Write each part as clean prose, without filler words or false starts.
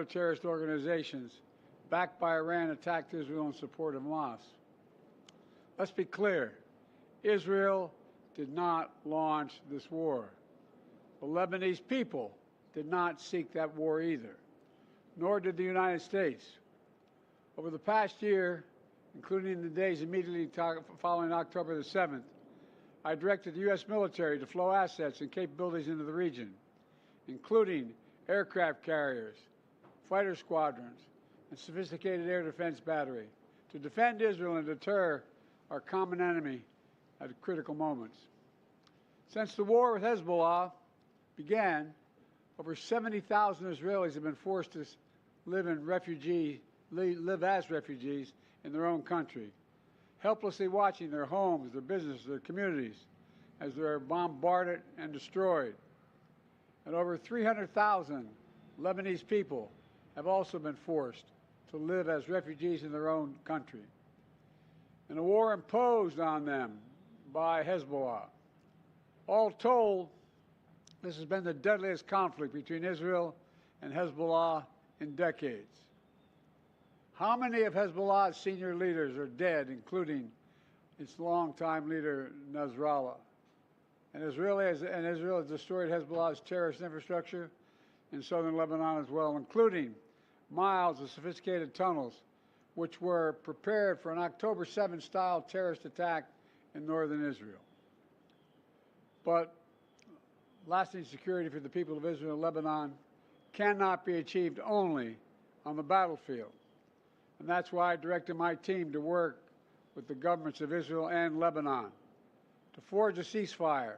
other terrorist organizations backed by Iran attacked Israel in support of Hamas. Let's be clear. Israel did not launch this war. The Lebanese people did not seek that war either, nor did the United States. Over the past year, including in the days immediately following October the 7th, I directed the U.S. military to flow assets and capabilities into the region, including aircraft carriers, fighter squadrons, and sophisticated air defense battery to defend Israel and deter our common enemy at critical moments. Since the war with Hezbollah began, over 70,000 Israelis have been forced to live as refugees in their own country, helplessly watching their homes, their businesses, their communities as they're bombarded and destroyed. And over 300,000 Lebanese people have also been forced to live as refugees in their own country. In a war imposed on them by Hezbollah. All told, this has been the deadliest conflict between Israel and Hezbollah in decades. How many of Hezbollah's senior leaders are dead, including its longtime leader, Nasrallah? And Israel has destroyed Hezbollah's terrorist infrastructure in southern Lebanon as well, including miles of sophisticated tunnels, which were prepared for an October 7-style terrorist attack in northern Israel. But lasting security for the people of Israel and Lebanon cannot be achieved only on the battlefield. And that's why I directed my team to work with the governments of Israel and Lebanon to forge a ceasefire,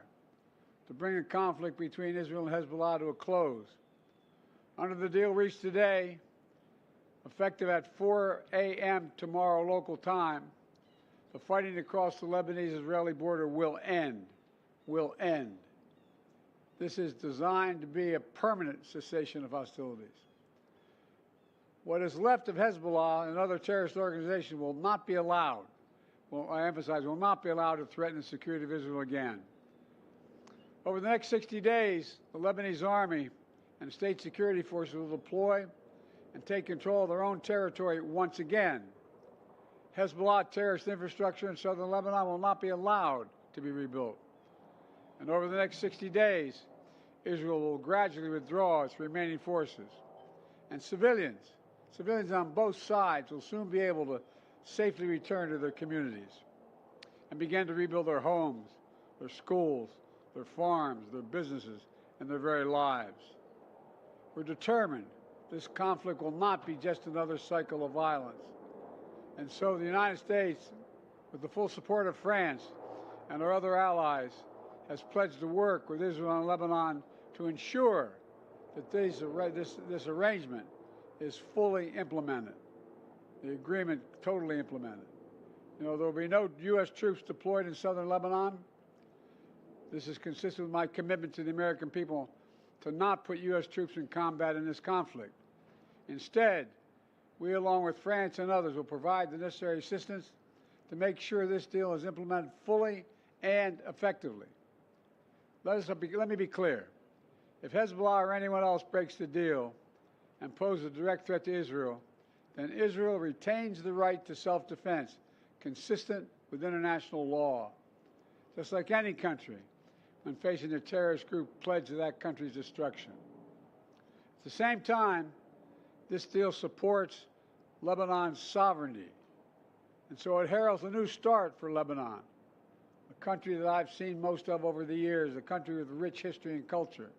to bring the conflict between Israel and Hezbollah to a close. Under the deal reached today, effective at 4 a.m. tomorrow local time, the fighting across the Lebanese-Israeli border will end. Will end. This is designed to be a permanent cessation of hostilities. What is left of Hezbollah and other terrorist organizations will not be allowed, I emphasize, will not be allowed to threaten the security of Israel again. Over the next 60 days, the Lebanese army and state security forces will deploy and take control of their own territory once again. Hezbollah terrorist infrastructure in southern Lebanon will not be allowed to be rebuilt. And over the next 60 days, Israel will gradually withdraw its remaining forces. And civilians on both sides will soon be able to safely return to their communities and begin to rebuild their homes, their schools, their farms, their businesses, and their very lives. We're determined this conflict will not be just another cycle of violence. And so the United States, with the full support of France and our other allies, has pledged to work with Israel and Lebanon to ensure that this arrangement is fully implemented, the agreement totally implemented. There will be no U.S. troops deployed in southern Lebanon. This is consistent with my commitment to the American people to not put U.S. troops in combat in this conflict. Instead, we, along with France and others, will provide the necessary assistance to make sure this deal is implemented fully and effectively. Let me be clear. If Hezbollah or anyone else breaks the deal and poses a direct threat to Israel, then Israel retains the right to self-defense consistent with international law, just like any country when facing a terrorist group pledged to that country's destruction. At the same time, this deal supports Lebanon's sovereignty, and so it heralds a new start for Lebanon, a country that I've seen most of over the years, a country with rich history and culture.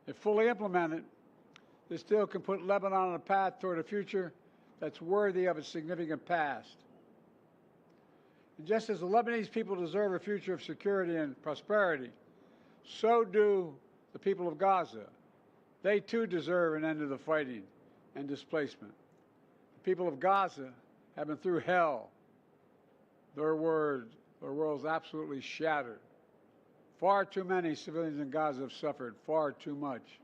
If fully implemented, this deal can put Lebanon on a path toward a future that's worthy of its significant past. And just as the Lebanese people deserve a future of security and prosperity, so do the people of Gaza. They too deserve an end to the fighting and displacement. The people of Gaza have been through hell. Their world's absolutely shattered. Far too many civilians in Gaza have suffered, far too much.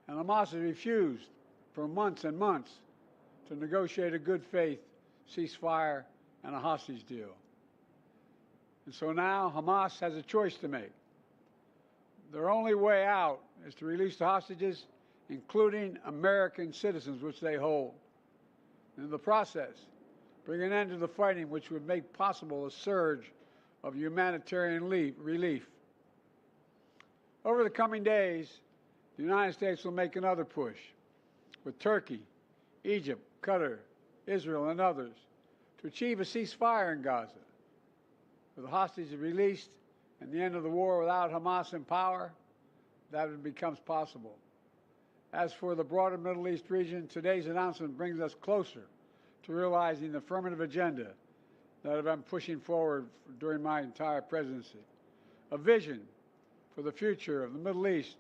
And Hamas has refused for months and months to negotiate a good faith ceasefire and a hostage deal. And so now Hamas has a choice to make. Their only way out is to release the hostages including American citizens, which they hold. And in the process, bring an end to the fighting, which would make possible a surge of humanitarian relief. Over the coming days, the United States will make another push with Turkey, Egypt, Qatar, Israel, and others to achieve a ceasefire in Gaza. With the hostages released and the end of the war without Hamas in power, that becomes possible. As for the broader Middle East region, today's announcement brings us closer to realizing the affirmative agenda that I've been pushing forward during my entire presidency. A vision for the future of the Middle East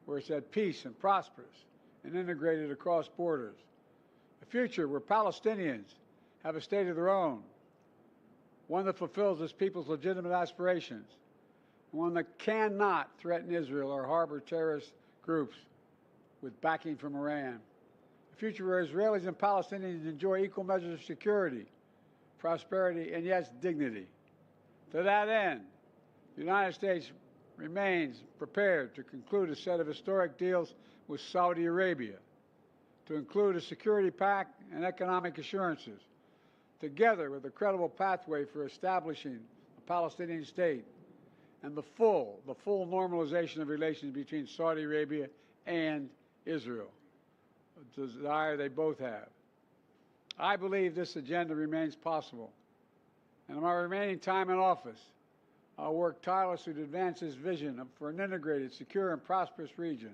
where it's at peace and prosperous and integrated across borders. A future where Palestinians have a state of their own, one that fulfills its people's legitimate aspirations, one that cannot threaten Israel or harbor terrorist groups with backing from Iran. A future where Israelis and Palestinians enjoy equal measures of security, prosperity, and yes, dignity. To that end, the United States remains prepared to conclude a set of historic deals with Saudi Arabia, to include a security pact and economic assurances, together with a credible pathway for establishing a Palestinian state and the full normalization of relations between Saudi Arabia and Israel, a desire they both have. I believe this agenda remains possible, and in my remaining time in office, I'll work tirelessly to advance this vision for an integrated, secure, and prosperous region,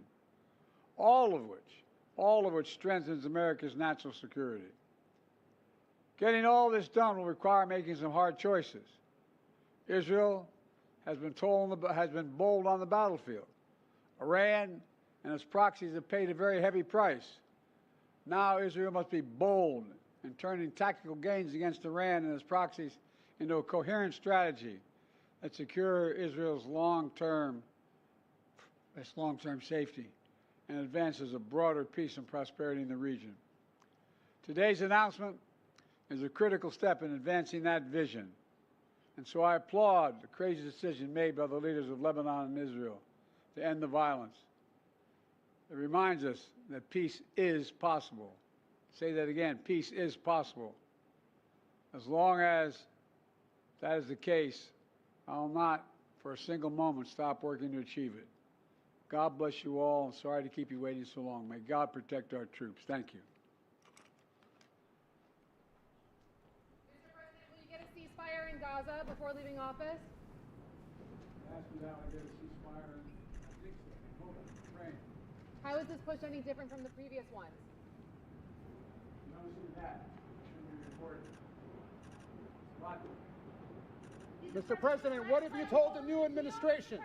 all of which strengthens America's national security. Getting all this done will require making some hard choices. Israel has been bold on the battlefield. Iran and its proxies have paid a very heavy price. Now Israel must be bold in turning tactical gains against Iran and its proxies into a coherent strategy that secures Israel's long-term safety and advances a broader peace and prosperity in the region. Today's announcement is a critical step in advancing that vision, and so I applaud the crazy decision made by the leaders of Lebanon and Israel to end the violence. It reminds us that peace is possible. Say that again, peace is possible. As long as that is the case, I will not for a single moment stop working to achieve it. God bless you all, and sorry to keep you waiting so long. May God protect our troops. Thank you. Mr. President, will you get a ceasefire in Gaza before leaving office? Ask me how I get a ceasefire. I think so. Hold on. Train. How is this push any different from the previous ones? Never seen that. Shouldn't be reported. What? Mr. President, what have you told the new administration?